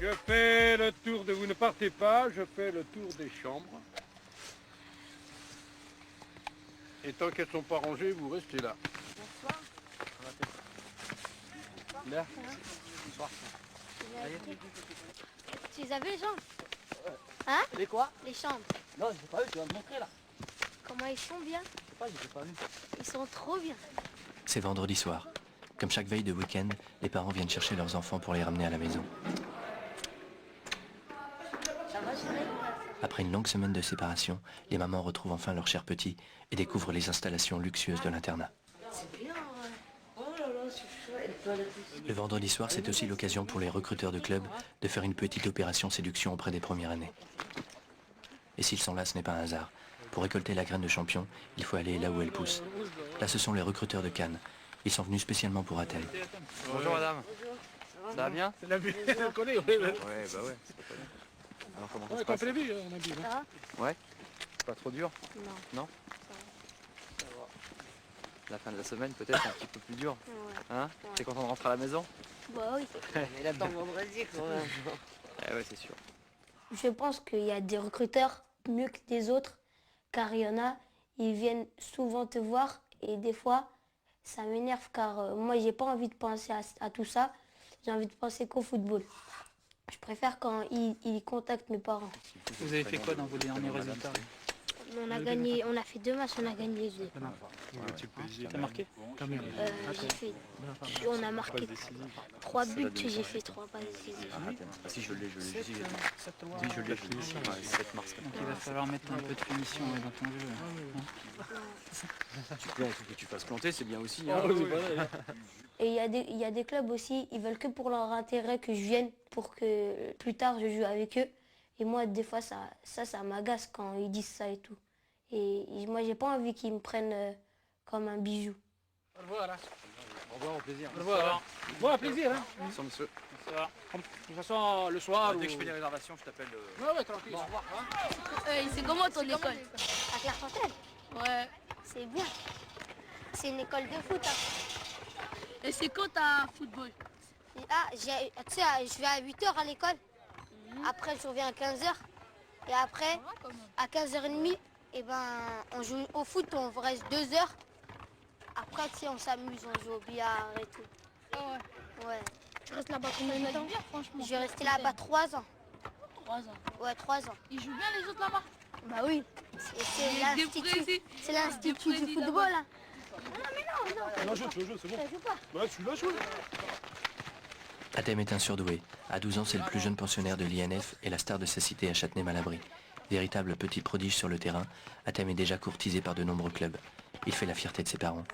Je fais le tour de... Vous ne partez pas, je fais le tour des chambres. Et tant qu'elles ne sont pas rangées, vous restez là. Bonsoir. Là. Bonsoir. Tu les as vus les chambres? Hein? Les quoi? Les chambres. Non, je l'ai pas vu, tu vas me montrer là. Comment ils sont bien? Je sais pas, je l'ai pas vu. Ils sont trop bien. C'est vendredi soir. Comme chaque veille de week-end, les parents viennent chercher leurs enfants pour les ramener à la maison. Après une longue semaine de séparation, les mamans retrouvent enfin leurs chers petits et découvrent les installations luxueuses de l'internat. C'est bien, ouais. Oh là là, c'est chouette. Le vendredi soir, c'est aussi l'occasion pour les recruteurs de club de faire une petite opération séduction auprès des premières années. Et s'ils sont là, ce n'est pas un hasard. Pour récolter la graine de champion, il faut aller là où elle pousse. Là, ce sont les recruteurs de Cannes. Ils sont venus spécialement pour Athènes. Bonjour madame. Ça va bien? C'est la vie, on connaît, oui. Ouais, bah ouais. Alors comment ça se Comme passe? prévu, on a dit. Ça va? Ouais. Pas trop dur? Non. Non? Ça va. La fin de la semaine peut-être un petit peu plus dur. Ouais. Hein? T'es content de rentrer à la maison? Bah oui. Mais il attend vendredi quand même. Eh ouais, c'est sûr. Je pense qu'il y a des recruteurs mieux que des autres, car il y en a, ils viennent souvent te voir et des fois, ça m'énerve car moi, j'ai pas envie de penser à tout ça. J'ai envie de penser qu'au football. Je préfère quand ils contactent mes parents. Vous avez fait quoi dans vos derniers résultats? On a gagné, on a fait 2 matchs, on a gagné les deux. T'as marqué? On a marqué 3 buts, j'ai fait 3 passes décisives. Ah si, je l'ai ici. Sept, Oui, je l'ai ici. Ouais, 7 mars. Donc il va falloir mettre un peu de finition dans ton jeu. Tu plantes, que tu fasses planter, c'est bien aussi. Hein. Et il y a des clubs aussi, ils veulent que pour leur intérêt que je vienne pour que plus tard je joue avec eux. Et moi, des fois, ça m'agace quand ils disent ça et tout. Et moi, j'ai pas envie qu'ils me prennent comme un bijou. Au revoir, là. Au revoir, au plaisir. Au revoir. Bon, à plaisir, hein. Bonsoir monsieur. Ça va. De toute façon, le soir... Dès que je fais des réservations, je t'appelle. Ouais, tranquille. Bon, au revoir. C'est comment ton école? À Clairefontaine? Ouais. C'est bien. C'est une école de foot. Hein. Et c'est quand t'as football? Ah, tu sais, je vais à 8h à l'école. Après, je reviens à 15h. Et après, à 15h30, et ben, on joue au foot, on reste 2 heures. Après, tu sais, on s'amuse, on joue au billard et tout. Ah ouais. Ouais. Tu restes là-bas combien de temps? Bien, franchement. Je vais rester là-bas 3 ans. 3 ans. Ouais, 3 ans. Ils jouent bien les autres là-bas? Bah oui. C'est l'institut. C'est l'institut du précis football. là-bas. Hein. Non, joue, c'est bon. Ça joue pas. Ouais, tu l'as joué. Athème est un surdoué. À 12 ans, c'est le plus jeune pensionnaire de l'INF et la star de sa cité à Châtenay-Malabry. Véritable petit prodige sur le terrain, Athème est déjà courtisé par de nombreux clubs. Il fait la fierté de ses parents.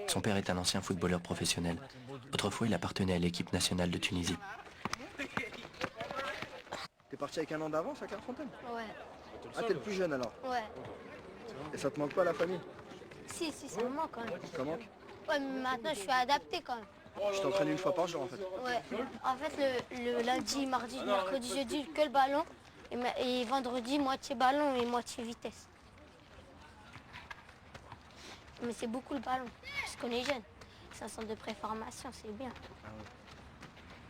Son père est un ancien footballeur professionnel. Autrefois, il appartenait à l'équipe nationale de Tunisie. T'es parti avec un an d'avance à Clairefontaine? Ouais. Ah, t'es le plus jeune alors? Ouais. Et ça te manque pas la famille? Si, ça me manque quand même. Ça manque? Ouais, mais maintenant, je suis adapté quand même. Je t'entraîne une fois par jour en fait. Ouais. En fait, le lundi, mardi, mercredi, jeudi, que le ballon. Et vendredi, moitié ballon et moitié vitesse. Mais c'est beaucoup le ballon, parce qu'on est jeune. C'est un centre de préformation, c'est bien.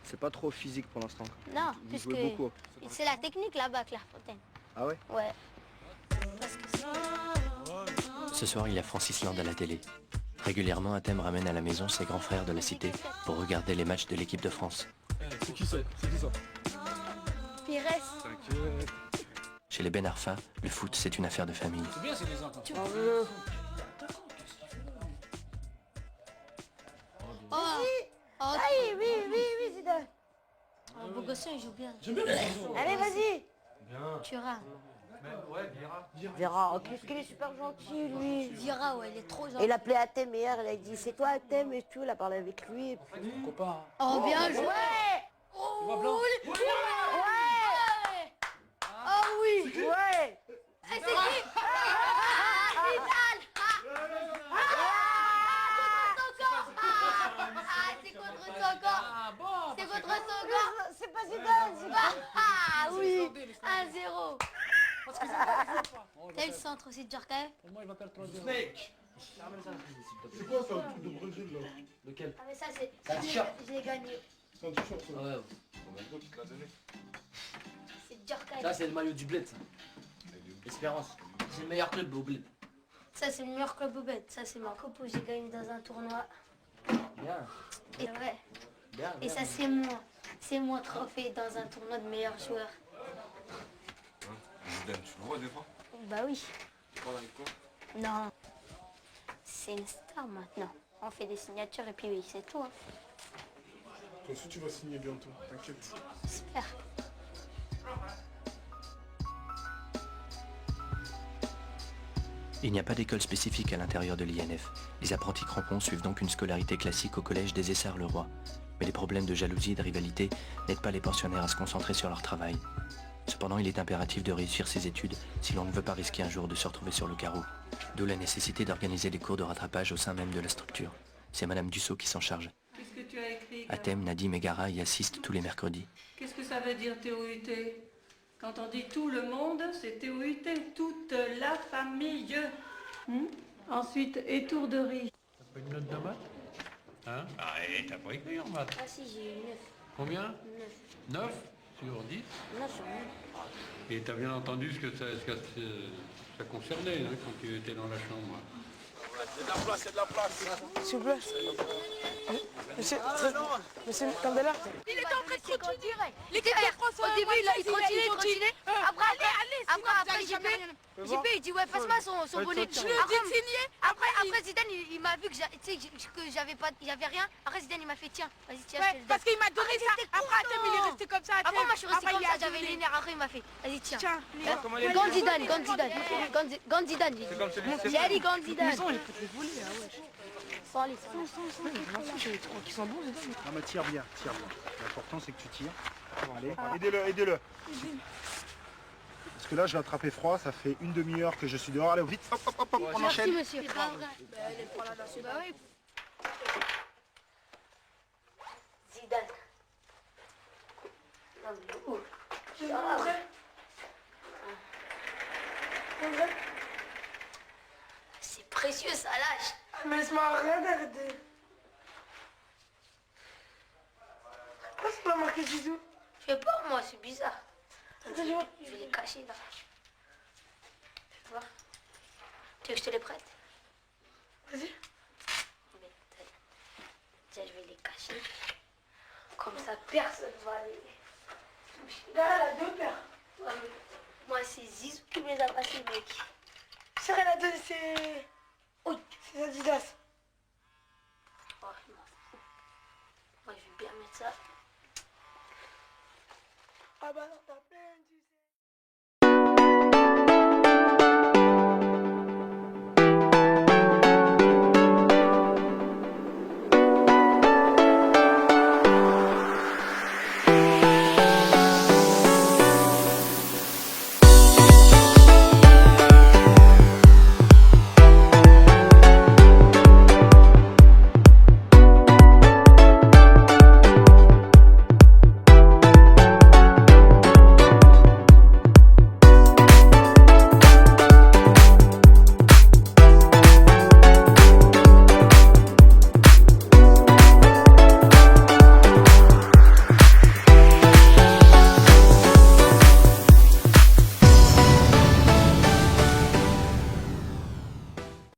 C'est pas trop physique pour l'instant. Non, Vous puisque jouez beaucoup. c'est la technique là-bas à Clairefontaine. Ah ouais? Ouais. Parce que Ce soir, il y a Francis Land à la télé. Régulièrement, Athème ramène à la maison ses grands frères de la cité pour regarder les matchs de l'équipe de France. C'est qui ça? Pires. Chez les Ben Arfa, le foot, c'est une affaire de famille. C'est bien, c'est des enfants. Oui, Zidane. Oh, Bogosson, il joue bien. Allez, vas-y. Tu rames. Vera, oh, qu'est-ce qu'il est super gentil, lui. Vira, ouais, il est trop Et gentil. il a appelé Athème hier, il a dit c'est toi Athème et tout, il a parlé avec lui. Et puis... Copain. Oh, bien joué. Oh, Oh oui. Ouais. Eh, c'est qui? Zidane. C'est contre son corps. C'est contre son corps. C'est pas Zidane, c'est Ah oui. 1-0. T'as eu le centre aussi de Djorkaeff? Pour moi, il va perdre 3-0. Snake. C'est quoi ça, un truc de Brésil là? Lequel? Ah mais ça c'est... Un t-shirt. Je l'ai gagné. C'est un t-shirt ça. Ouais, C'est Djorkaï. Ça, c'est le maillot du bled, ça. Espérance. C'est le meilleur club au bled. Ça, c'est le meilleur club au bled. Ça, c'est ma coupe où j'ai gagné dans un tournoi. Bien. Et ouais. Bien, Et ça, c'est moi. C'est mon trophée dans un tournoi de meilleur joueur. Zidane, tu le vois des fois? Bah oui. Tu parles avec quoi? Non. C'est une star maintenant. On fait des signatures et puis oui, c'est tout. Hein. Toi aussi, tu vas signer bientôt, t'inquiète. J'espère. Il n'y a pas d'école spécifique à l'intérieur de l'INF. Les apprentis crampons suivent donc une scolarité classique au collège des Essarts-le-Roi. Mais les problèmes de jalousie et de rivalité n'aident pas les pensionnaires à se concentrer sur leur travail. Cependant, il est impératif de réussir ses études si l'on ne veut pas risquer un jour de se retrouver sur le carreau. D'où la nécessité d'organiser des cours de rattrapage au sein même de la structure. C'est Madame Dussault qui s'en charge. Qu'est-ce que tu as écrit? À thème, Nadim et Gara y assistent tous les mercredis. Qu'est-ce que ça veut dire TOUT? Quand on dit tout le monde, c'est TOUT, toute la famille. Ensuite, étourderie. T'as pas une note de maths? Hein? Ah, et t'as pas écrit en maths? Ah si, j'ai eu 9. Combien? 9. 9 sur 10? 9 sur 9. Et t'as bien entendu ce que ça concernait hein, quand tu étais dans la chambre. Il y a de la place, il y a de la place. S'il vous plaît. Monsieur Candela. Il était en train de continuer. L'équipe de France, au début, il continuait. Après, JP, il dit ouais, passe-moi son bonnet. Je lui ai dit de signer. Après, Zidane, il m'a vu que j'avais rien. Après, Zidane, il m'a fait tiens, vas-y, tiens. Ouais, parce qu'il m'a donné ça. Après, Atem, il est resté comme ça. Après, moi, je suis resté comme ça, j'avais les nerfs. Après, il m'a fait, vas-y, tiens. Gand Zidane. C'est comme celui J'ai dit Gand Zidane. Les volets, ah ouais. Sans aller, Qui sont bons, les dames. Non mais tire bien, tire bien. L'important c'est que tu tires. Bon, allez, aidez-le, aidez-le. Parce que là je vais attraper froid, ça fait une demi-heure que je suis dehors. Allez, vite, hop, hop, hop, on enchaîne. Merci, monsieur. Zidane. C'est précieux, ça lâche. Mais laisse-moi regarder. Pourquoi c'est pas marqué Zizou? Je sais pas, moi, c'est bizarre. Attends, je vois. Je vais les cacher, là. Tu vois? Tu veux que je te les prête? Vas-y. Tiens, je vais les cacher. Comme ça, personne va les toucher. Là, elle a deux paires. Ouais, mais moi, c'est Zizou qui me les a passés, mec. C'est elle a deux, c'est... Oui, c'est Adidas. Oh, je m'en fous. Moi, je vais bien mettre ça. Ah bah non, t'as plein de...